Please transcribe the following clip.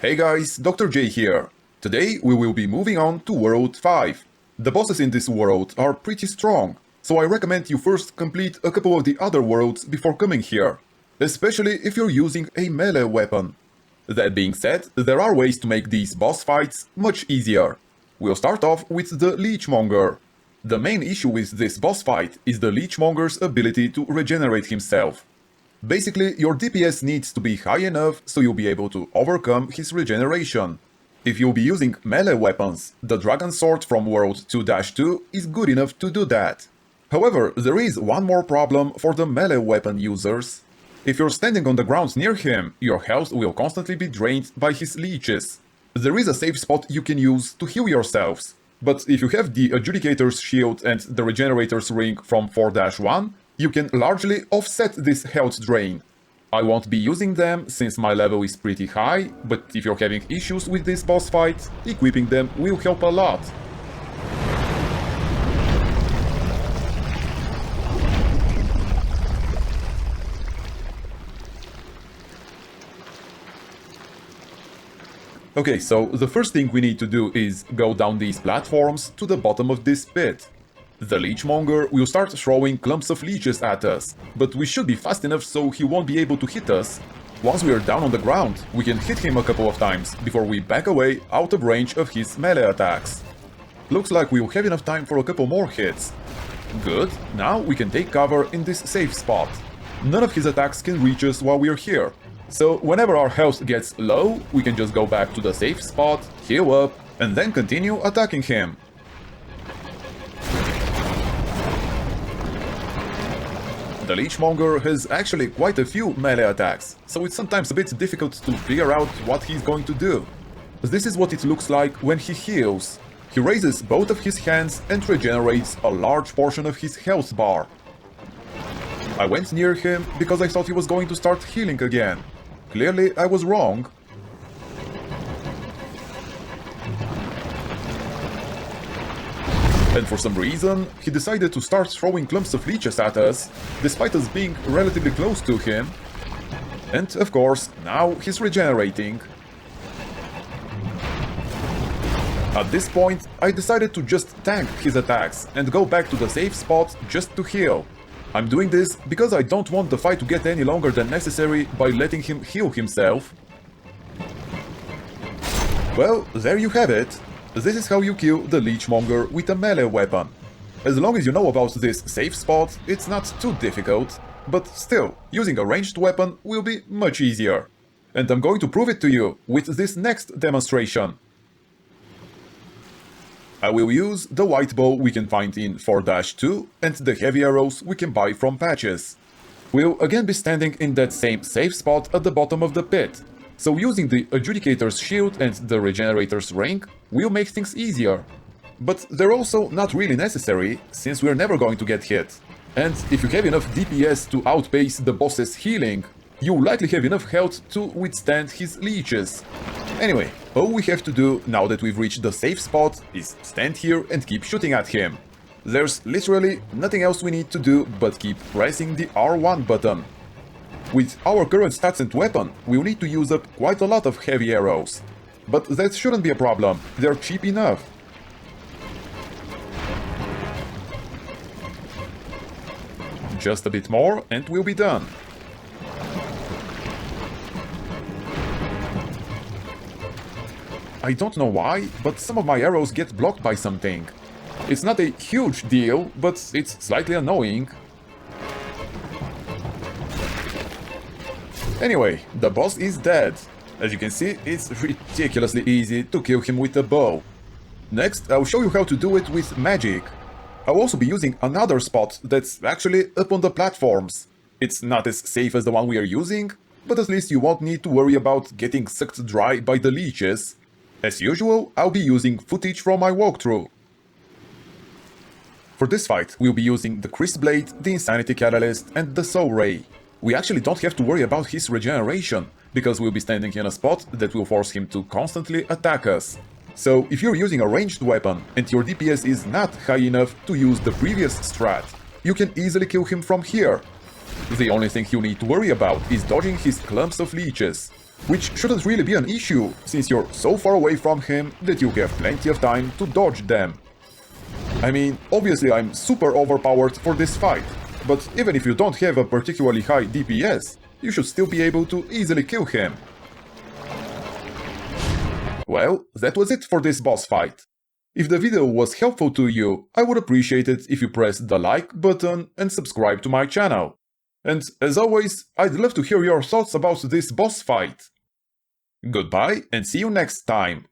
Hey guys, Dr. J here. Today we will be moving on to World 5. The bosses in this world are pretty strong, so I recommend you first complete a couple of the other worlds before coming here, especially if you're using a melee weapon. That being said, there are ways to make these boss fights much easier. We'll start off with the Leechmonger. The main issue with this boss fight is the Leechmonger's ability to regenerate himself. Basically, your DPS needs to be high enough so you'll be able to overcome his regeneration. If you'll be using melee weapons, the Dragon Sword from World 2-2 is good enough to do that. However, there is one more problem for the melee weapon users. If you're standing on the ground near him, your health will constantly be drained by his leeches. There is a safe spot you can use to heal yourselves, but if you have the Adjudicator's Shield and the Regenerator's Ring from 4-1, you can largely offset this health drain. I won't be using them since my level is pretty high, but if you're having issues with this boss fight, equipping them will help a lot. Okay, so the first thing we need to do is go down these platforms to the bottom of this pit. The Leechmonger will start throwing clumps of leeches at us, but we should be fast enough so he won't be able to hit us. Once we are down on the ground, we can hit him a couple of times before we back away out of range of his melee attacks. Looks like we'll have enough time for a couple more hits. Good, now we can take cover in this safe spot. None of his attacks can reach us while we're here, so whenever our health gets low, we can just go back to the safe spot, heal up, and then continue attacking him. The Leechmonger has actually quite a few melee attacks, so it's sometimes a bit difficult to figure out what he's going to do. This is what it looks like when he heals. He raises both of his hands and regenerates a large portion of his health bar. I went near him because I thought he was going to start healing again. Clearly, I was wrong. And for some reason, he decided to start throwing clumps of leeches at us, despite us being relatively close to him. And of course, now he's regenerating. At this point, I decided to just tank his attacks and go back to the safe spot just to heal. I'm doing this because I don't want the fight to get any longer than necessary by letting him heal himself. Well, there you have it. This is how you kill the Leechmonger with a melee weapon. As long as you know about this safe spot, it's not too difficult, but still, using a ranged weapon will be much easier. And I'm going to prove it to you with this next demonstration. I will use the white bow we can find in 4-2 and the heavy arrows we can buy from patches. We'll again be standing in that same safe spot at the bottom of the pit. So using the Adjudicator's Shield and the Regenerator's Ring will make things easier. But they're also not really necessary, since we're never going to get hit. And if you have enough DPS to outpace the boss's healing, you'll likely have enough health to withstand his leeches. Anyway, all we have to do now that we've reached the safe spot is stand here and keep shooting at him. There's literally nothing else we need to do but keep pressing the R1 button. With our current stats and weapon, we'll need to use up quite a lot of heavy arrows. But that shouldn't be a problem, they're cheap enough. Just a bit more and we'll be done. I don't know why, but some of my arrows get blocked by something. It's not a huge deal, but it's slightly annoying. Anyway, the boss is dead. As you can see, it's ridiculously easy to kill him with a bow. Next, I'll show you how to do it with magic. I'll also be using another spot that's actually up on the platforms. It's not as safe as the one we are using, but at least you won't need to worry about getting sucked dry by the leeches. As usual, I'll be using footage from my walkthrough. For this fight, we'll be using the Crisp Blade, the Insanity Catalyst and the Soul Ray. We actually don't have to worry about his regeneration, because we'll be standing in a spot that will force him to constantly attack us. So if you're using a ranged weapon and your DPS is not high enough to use the previous strat, you can easily kill him from here. The only thing you need to worry about is dodging his clumps of leeches. which shouldn't really be an issue, since you're so far away from him that you have plenty of time to dodge them. I mean, obviously I'm super overpowered for this fight, but even if you don't have a particularly high DPS, you should still be able to easily kill him. Well, that was it for this boss fight. If the video was helpful to you, I would appreciate it if you pressed the like button and subscribe to my channel. And as always, I'd love to hear your thoughts about this boss fight. Goodbye and see you next time.